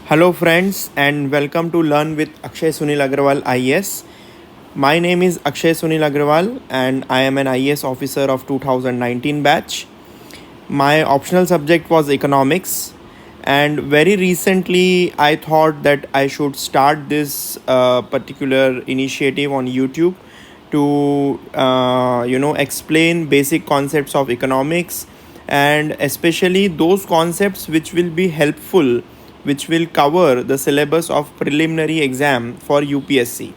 Hello, friends, and welcome to Learn with Akshay Sunil Agrawal IAS. My name is Akshay Sunil Agrawal, and I am an IAS officer of 2019 batch. My optional subject was economics, and very recently I thought that I should start this particular initiative on YouTube to explain basic concepts of economics, and especially those concepts which will be helpful, which will cover the syllabus of preliminary exam for UPSC.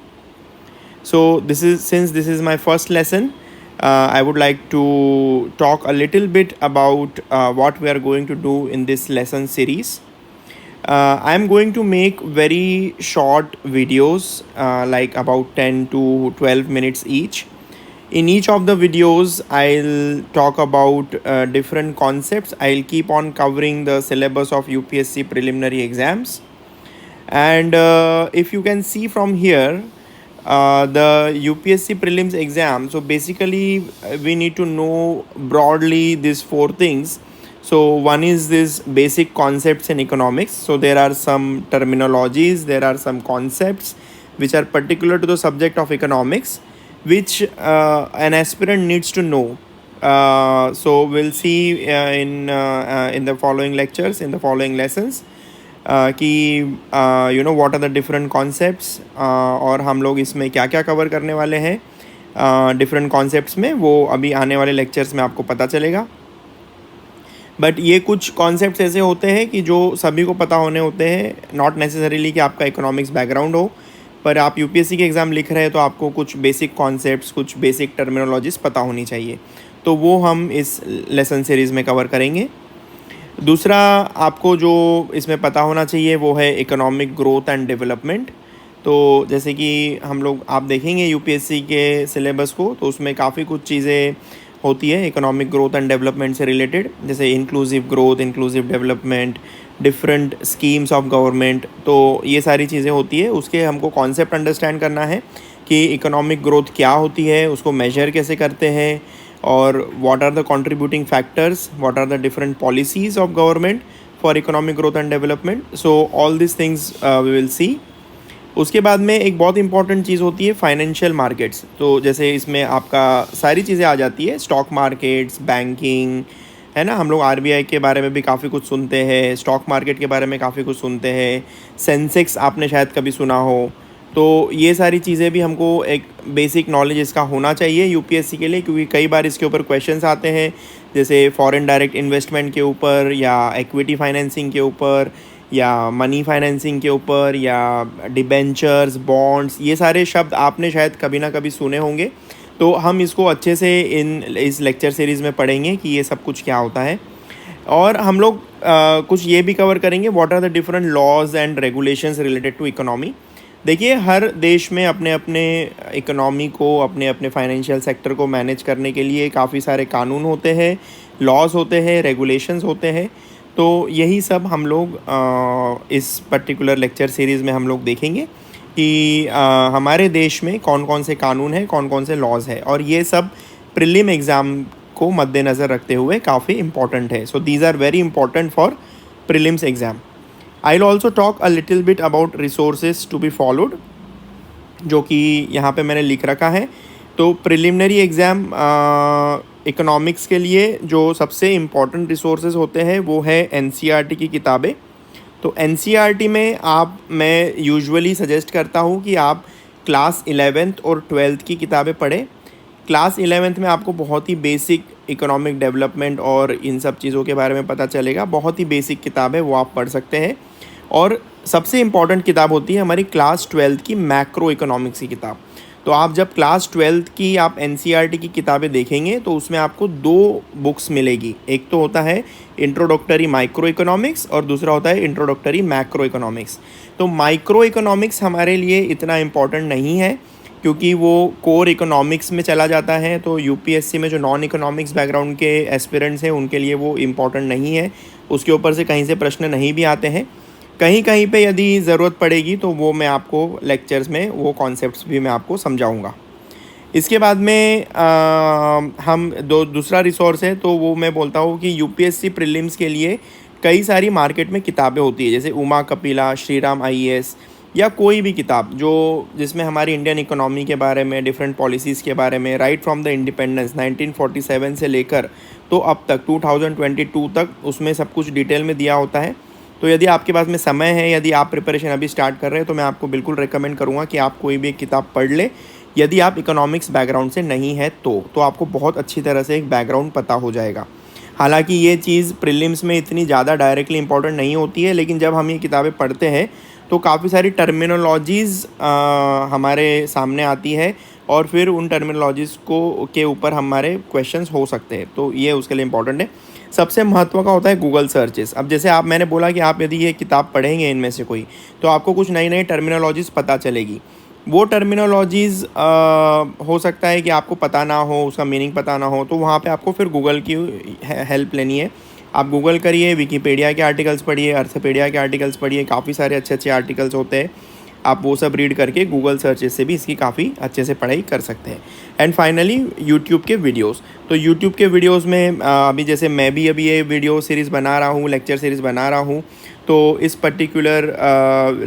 So this is my first lesson. I would like to talk a little bit about what we are going to do in this lesson series. I'm going to make very short videos, like about 10 to 12 minutes each. In each of the videos, I'll talk about different concepts. I'll keep on covering the syllabus of UPSC preliminary exams. And if you can see from here, the UPSC prelims exam. So basically, we need to know broadly these four things. So one is this basic concepts in economics. So there are some terminologies, there are some concepts which are particular to the subject of economics, which an aspirant needs to know. So we'll see in the following lectures, in the following lessons, कि what are the different concepts, और हम लोग इसमें क्या क्या cover करने वाले हैं डिफरेंट कॉन्सेप्ट्स में, वो अभी आने वाले लेक्चर्स में आपको पता चलेगा. बट ये कुछ कॉन्सेप्ट्स ऐसे होते हैं कि जो सभी को पता होने होते हैं, नॉट नेसेसरीली कि आपका इकोनॉमिक्स बैकग्राउंड हो, पर आप यूपीएससी के एग्ज़ाम लिख रहे हैं तो आपको कुछ बेसिक कॉन्सेप्ट्स, कुछ बेसिक टर्मिनोलॉजीज पता होनी चाहिए. तो वो हम इस लेसन सीरीज़ में कवर करेंगे. दूसरा आपको जो इसमें पता होना चाहिए वो है इकोनॉमिक ग्रोथ एंड डेवलपमेंट. तो जैसे कि हम लोग आप देखेंगे यूपीएससी के सिलेबस को, तो उसमें काफ़ी कुछ चीज़ें होती है इकोनॉमिक ग्रोथ एंड डेवलपमेंट से रिलेटेड, जैसे inclusive growth, inclusive development, different schemes of government. तो ये सारी चीज़ें होती है. उसके हमको कॉन्सेप्ट अंडरस्टैंड करना है कि इकोनॉमिक ग्रोथ क्या होती है, उसको मेजर कैसे करते हैं, और what are the contributing factors, what are the different policies of government for economic growth and development. So all these things we will see. उसके बाद में एक बहुत इंपॉर्टेंट चीज़ होती है फाइनेंशियल मार्केट्स. तो जैसे इसमें आपका सारी चीज़ें आ जाती है, स्टॉक मार्केट्स, बैंकिंग, है ना. हम लोग आरबीआई के बारे में भी काफ़ी कुछ सुनते हैं, स्टॉक मार्केट के बारे में काफ़ी कुछ सुनते हैं, सेंसेक्स आपने शायद कभी सुना हो. तो ये सारी चीज़ें भी हमको एक बेसिक नॉलेज इसका होना चाहिए यूपीएससी के लिए, क्योंकि कई बार इसके ऊपर क्वेश्चंस आते हैं, जैसे फॉरेन डायरेक्ट इन्वेस्टमेंट के ऊपर, या इक्विटी फाइनेंसिंग के ऊपर, या मनी फाइनेंसिंग के ऊपर, या डिबेंचर्स, बॉन्ड्स. ये सारे शब्द आपने शायद कभी ना कभी सुने होंगे. तो हम इसको अच्छे से इस लेक्चर सीरीज़ में पढ़ेंगे कि ये सब कुछ क्या होता है. और हम लोग कुछ ये भी कवर करेंगे, what are the different laws and regulations related to economy. देखिए, हर देश में अपने अपने इकोनॉमी को, अपने अपने फाइनेंशियल सेक्टर को मैनेज करने के लिए काफ़ी सारे कानून होते हैं, लॉज होते हैं, रेगुलेशंस होते हैं. तो यही सब हम लोग इस पर्टिकुलर लेक्चर सीरीज़ में हम लोग देखेंगे कि हमारे देश में कौन कौन से कानून हैं, कौन कौन से लॉज हैं, और ये सब प्रीलिम एग्ज़ाम को मद्देनज़र रखते हुए काफ़ी इम्पॉर्टेंट है. So these are very important for prelims exam. I'll also talk a little bit about resources to be followed, जो कि यहाँ पे मैंने लिख रखा है. तो प्रिलिमिनरी एग्ज़ाम इकोनॉमिक्स के लिए जो सबसे इम्पॉर्टेंट रिसोर्सेज होते हैं वो है एनसीईआरटी की किताबें. तो एनसीईआरटी में मैं यूजुअली सजेस्ट करता हूँ कि आप क्लास 11th और 12th की किताबें पढ़ें. क्लास 11th में आपको बहुत ही बेसिक इकोनॉमिक डेवलपमेंट और इन सब चीज़ों के बारे में पता चलेगा. बहुत ही बेसिक किताब है, वो आप पढ़ सकते हैं. और सबसे इम्पॉर्टेंट किताब होती है हमारी क्लास 12th की मैक्रो इकोनॉमिक्स की किताब. तो आप जब क्लास 12th की आप एनसीईआरटी की किताबें देखेंगे तो उसमें आपको दो बुक्स मिलेगी. एक तो होता है इंट्रोडक्टरी माइक्रो इकोनॉमिक्स, और दूसरा होता है इंट्रोडक्टरी मैक्रो इकोनॉमिक्स. तो माइक्रो इकोनॉमिक्स हमारे लिए इतना इम्पॉर्टेंट नहीं है, क्योंकि वो कोर इकोनॉमिक्स में चला जाता है. तो यूपीएससी में जो नॉन इकोनॉमिक्स बैकग्राउंड के एस्पिरेंट्स हैं उनके लिए वो इम्पॉर्टेंट नहीं है. उसके ऊपर से कहीं से प्रश्न नहीं भी आते हैं. कहीं कहीं पे यदि ज़रूरत पड़ेगी तो वो मैं आपको लेक्चर्स में वो कॉन्सेप्ट्स भी मैं आपको समझाऊंगा. इसके बाद में हम दूसरा रिसोर्स है, तो वो मैं बोलता हूँ कि यूपीएससी प्रीलिम्स के लिए कई सारी मार्केट में किताबें होती है, जैसे उमा कपिला, श्री राम IAS, या कोई भी किताब जो जिसमें हमारी इंडियन इकोनॉमी के बारे में, डिफरेंट पॉलिसीज़ के बारे में, राइट फ्रॉम द इंडिपेंडेंस 1947 से लेकर तो अब तक 2022 तक उसमें सब कुछ डिटेल में दिया होता है। तो यदि आपके पास में समय है, यदि आप प्रिपरेशन अभी स्टार्ट कर रहे हैं, तो मैं आपको बिल्कुल रिकमेंड करूँगा कि आप कोई भी एक किताब पढ़ ले। यदि आप इकोनॉमिक्स बैकग्राउंड से नहीं है तो आपको बहुत अच्छी तरह से एक बैकग्राउंड पता हो जाएगा। हालांकि ये चीज़ प्रीलिम्स में इतनी ज़्यादा डायरेक्टली इंपॉर्टेंट नहीं होती है, लेकिन जब हम ये किताबें पढ़ते हैं तो काफ़ी सारी टर्मिनोलॉजीज़ हमारे सामने आती है और फिर उन टर्मिनोलॉजीज़ के ऊपर हमारे क्वेश्चंस हो सकते हैं, तो ये उसके लिए इम्पोर्टेंट है। सबसे महत्व का होता है गूगल सर्चेस। अब जैसे मैंने बोला कि आप यदि ये किताब पढ़ेंगे इनमें से कोई, तो आपको कुछ नई नई टर्मिनोलॉजीज़ पता चलेगी। वो टर्मिनोलॉजीज़ हो सकता है कि आपको पता ना हो, उसका मीनिंग पता ना हो, तो वहाँ पे आपको फिर गूगल की हेल्प लेनी है। आप गूगल करिए, विकीपीडिया के आर्टिकल्स पढ़िए, अर्थपेडिया के आर्टिकल्स पढ़िए, काफ़ी सारे अच्छे अच्छे आर्टिकल्स होते हैं। आप वो सब रीड करके गूगल सर्चेस से भी इसकी काफ़ी अच्छे से पढ़ाई कर सकते हैं। एंड फाइनली यूट्यूब के वीडियोस। तो यूट्यूब के वीडियोस में अभी जैसे मैं भी अभी ये वीडियो सीरीज़ बना रहा हूँ, लेक्चर सीरीज़ बना रहा हूँ, तो इस पर्टिकुलर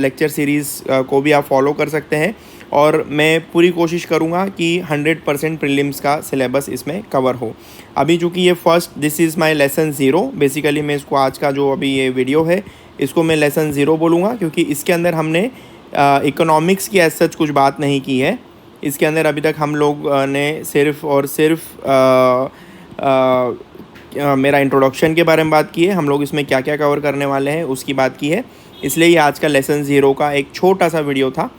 लेक्चर सीरीज़ को भी आप फॉलो कर सकते हैं। और मैं पूरी कोशिश करूँगा कि 100% प्रीलिम्स का सिलेबस इसमें कवर हो। अभी चूँकि ये this is my lesson 0, basically मैं इसको आज का जो अभी ये वीडियो है इसको मैं लेसन 0 बोलूँगा, क्योंकि इसके अंदर हमने इकोनॉमिक्स की एज सच कुछ बात नहीं की है। इसके अंदर अभी तक हम लोग ने सिर्फ और सिर्फ मेरा इंट्रोडक्शन के बारे में बात की है। हम लोग इसमें क्या क्या कवर करने वाले हैं उसकी बात की है, इसलिए ये आज का लेसन 0 का एक छोटा सा वीडियो था।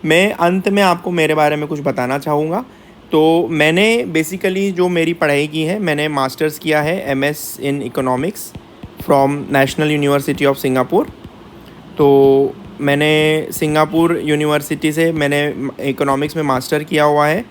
मैं अंत में आपको मेरे बारे में कुछ बताना चाहूँगा। तो मैंने बेसिकली जो मेरी पढ़ाई की है, मैंने मास्टर्स किया है MS in economics from national university of Singapore. तो मैंने सिंगापुर यूनिवर्सिटी से मैंने इकोनॉमिक्स में मास्टर किया हुआ है।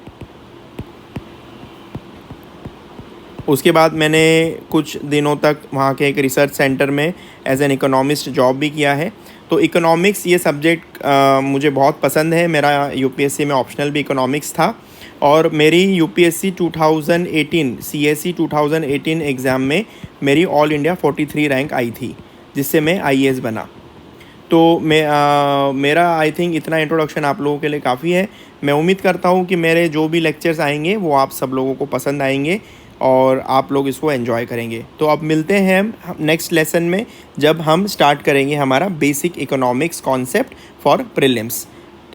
उसके बाद मैंने कुछ दिनों तक वहाँ के एक रिसर्च सेंटर में एज एन इकोनॉमिस्ट जॉब भी किया है। तो इकोनॉमिक्स ये सब्जेक्ट मुझे बहुत पसंद है। मेरा UPSC में ऑप्शनल भी इकोनॉमिक्स था और मेरी UPSC 2018 CSE 2018 एग्ज़ाम में मेरी ऑल इंडिया 43 रैंक आई थी, जिससे मैं IAS बना। तो मेरा आई थिंक इतना इंट्रोडक्शन आप लोगों के लिए काफ़ी है। मैं उम्मीद करता हूँ कि मेरे जो भी लेक्चर्स आएंगे वो आप सब लोगों को पसंद आएंगे और आप लोग इसको एंजॉय करेंगे। तो अब मिलते हैं हम नेक्स्ट लेसन में, जब हम स्टार्ट करेंगे हमारा basic economics concept for prelims.